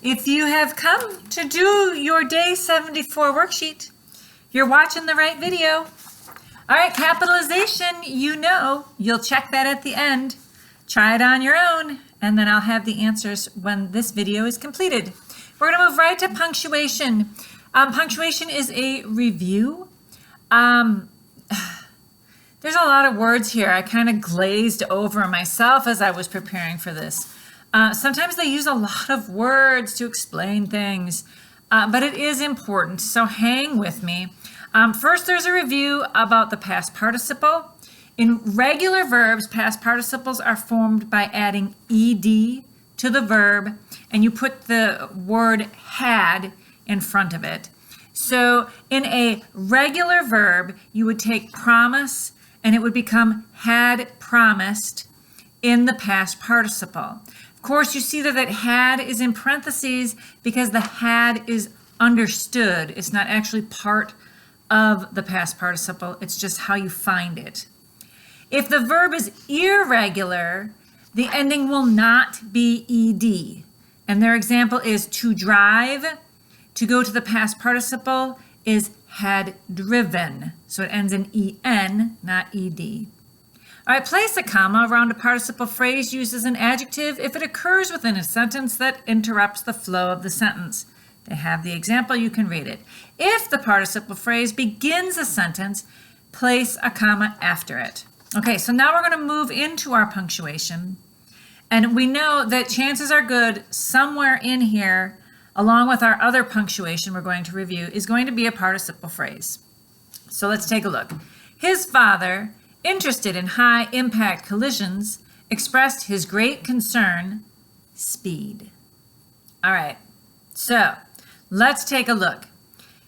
If you have come to do your day 74 worksheet, you're watching the right video. All right, capitalization, you know, you'll check that at the end. Try it on your own, and then I'll have the answers when this video is completed. We're going to move right to punctuation. Punctuation is a review. There's a lot of words here. I kind of glazed over myself as I was preparing for this. Sometimes they use a lot of words to explain things, but it is important, so hang with me. First, there's a review about the past participle. In regular verbs, past participles are formed by adding ed to the verb, and you put the word had in front of it. So in a regular verb, you would take promise, and it would become had promised in the past participle. Of course, you see that had is in parentheses because the had is understood. It's not actually part of the past participle. It's just how you find it. If the verb is irregular, the ending will not be ed. And their example is to drive. To go to the past participle is had driven. So it ends in en, not ed. All right, place a comma around a participle phrase used as an adjective if it occurs within a sentence that interrupts the flow of the sentence. They have the example, you can read it. If the participle phrase begins a sentence, place a comma after it. Okay, so now we're going to move into our punctuation. And we know that chances are good somewhere in here, along with our other punctuation we're going to review, is going to be a participle phrase. So let's take a look. His father, interested in high impact collisions, expressed his great concern, speed. All right, so let's take a look.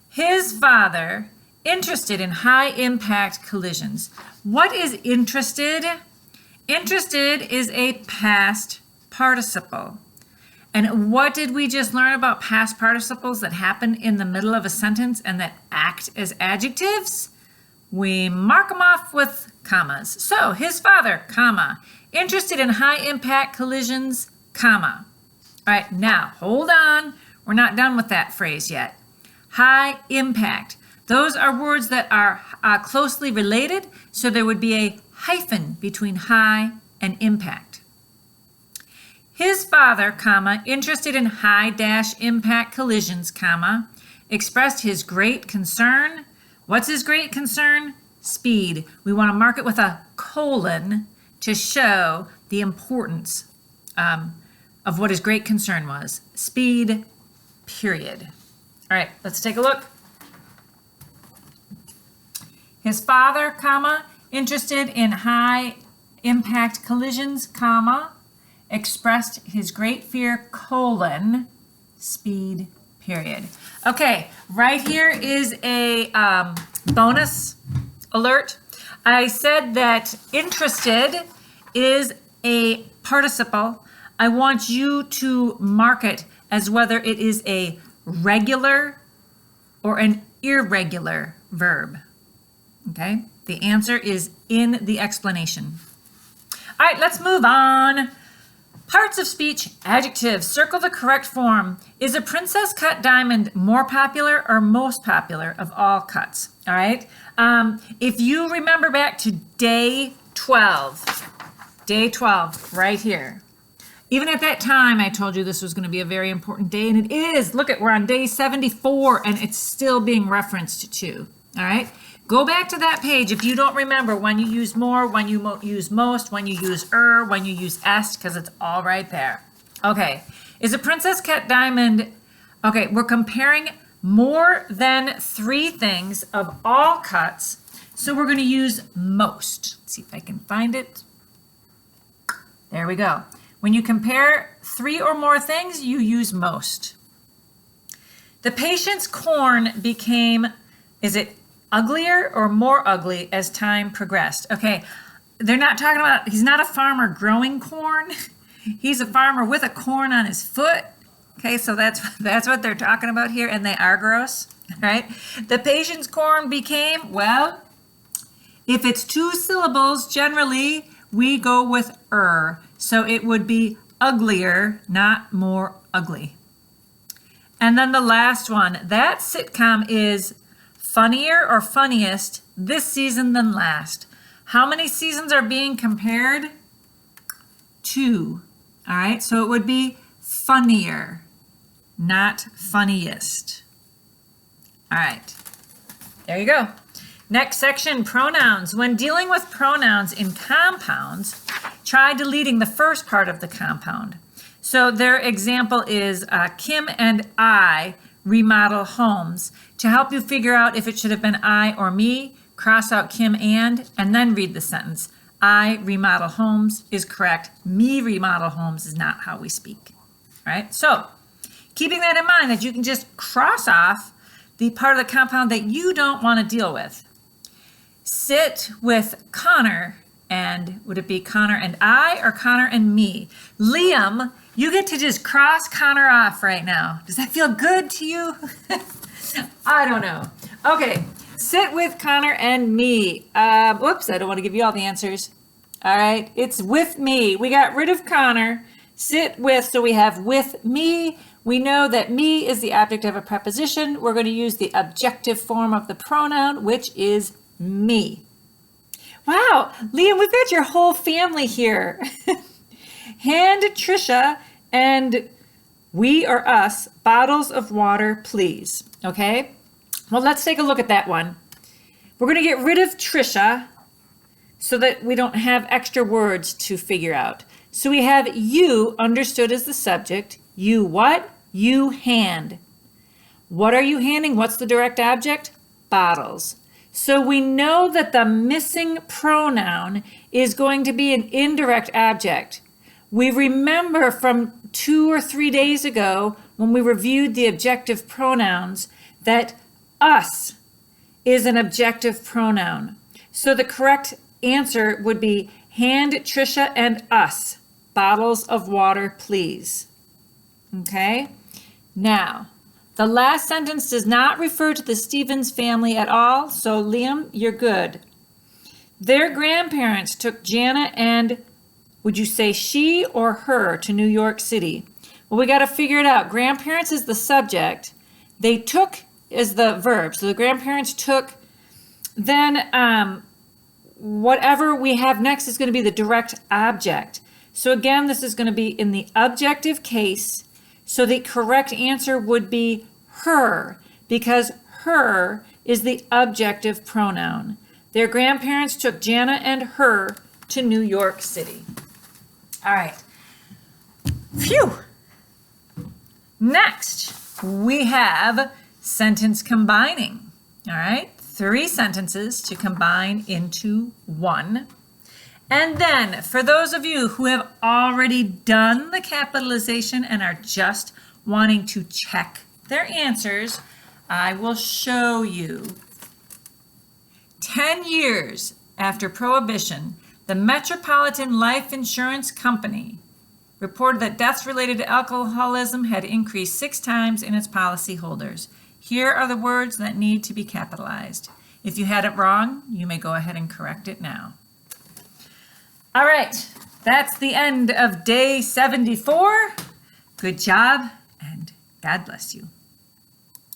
His father, interested in high impact collisions. What is interested? Interested is a past participle. And what did we just learn about past participles that happen in the middle of a sentence and that act as adjectives? We mark them off with commas. So, his father, comma, interested in high impact collisions, comma. All right, now, hold on. We're not done with that phrase yet. High impact. Those are words that are closely related, so there would be a hyphen between high and impact. His father, comma, interested in high dash impact collisions, comma, expressed his great concern. What's his great concern? Speed. We want to mark it with a colon to show the importance of what his great concern was. Speed, period. All right, let's take a look. His father, comma, interested in high impact collisions, comma, expressed his great fear, colon, speed, period. Okay, right here is a bonus alert. I said that interested is a participle. I want you to mark it as whether it is a regular or an irregular verb. Okay, the answer is in the explanation. All right, let's move on. Parts of speech, adjectives, circle the correct form. Is a princess cut diamond more popular or most popular of all cuts? All right. If you remember back to day 12, right here. Even at that time, I told you this was going to be a very important day, and it is. Look at, we're on day 74, and it's still being referenced to. All right. Go back to that page if you don't remember when you use more, when you use most, when you use when you use est, because it's all right there. Okay, is a princess cut diamond, okay, we're comparing more than 3 things of all cuts, so we're going to use most. Let's see if I can find it. There we go. When you compare 3 or more things, you use most. The patient's corn became, is it uglier or more ugly as time progressed? Okay, they're not talking about, he's not a farmer growing corn. He's a farmer with a corn on his foot. Okay, so that's what they're talking about here, and they are gross, right? The patient's corn became, well, if it's 2 syllables, generally we go with so it would be uglier, not more ugly. And then the last one, that sitcom is funnier or funniest this season than last. How many seasons are being compared? 2. All right, so it would be funnier, not funniest. All right, there you go. Next section, pronouns. When dealing with pronouns in compounds, try deleting the first part of the compound. So their example is Kim and I remodel homes. To help you figure out if it should have been I or me, cross out Kim and then read the sentence. I remodel homes is correct. Me remodel homes is not how we speak. All right, so keeping that in mind that you can just cross off the part of the compound that you don't want to deal with. Sit with Connor, and would it be Connor and I or Connor and me? Liam, you get to just cross Connor off right now. Does that feel good to you? I don't know. Okay, sit with Connor and me. Whoops, I don't want to give you all the answers. All right, it's with me. We got rid of Connor. Sit with, so we have with me. We know that me is the object of a preposition. We're going to use the objective form of the pronoun, which is me. Wow, Liam, we've got your whole family here. Hand Trisha and we or us bottles of water, please. Okay, well, let's take a look at that one. We're going to get rid of Trisha so that we don't have extra words to figure out. So we have you understood as the subject. You what? You hand. What are you handing? What's the direct object? Bottles. So we know that the missing pronoun is going to be an indirect object. We remember from 2 or 3 days ago when we reviewed the objective pronouns that us is an objective pronoun. So the correct answer would be hand Trisha and us bottles of water, please. Okay, now the last sentence does not refer to the Stevens family at all, so Liam, you're good. Their grandparents took Jana and, would you say she or her, to New York City? Well, we got to figure it out. Grandparents is the subject. They took is the verb. So the grandparents took, then whatever we have next is going to be the direct object. So again, this is going to be in the objective case. So the correct answer would be her, because her is the objective pronoun. Their grandparents took Jana and her to New York City. All right. Phew. Next, we have sentence combining. All right. 3 sentences to combine into one. And then for those of you who have already done the capitalization and are just wanting to check their answers, I will show you. 10 years after Prohibition, the Metropolitan Life Insurance Company reported that deaths related to alcoholism had increased 6 times in its policyholders. Here are the words that need to be capitalized. If you had it wrong, you may go ahead and correct it now. All right, that's the end of day 74. Good job, and God bless you.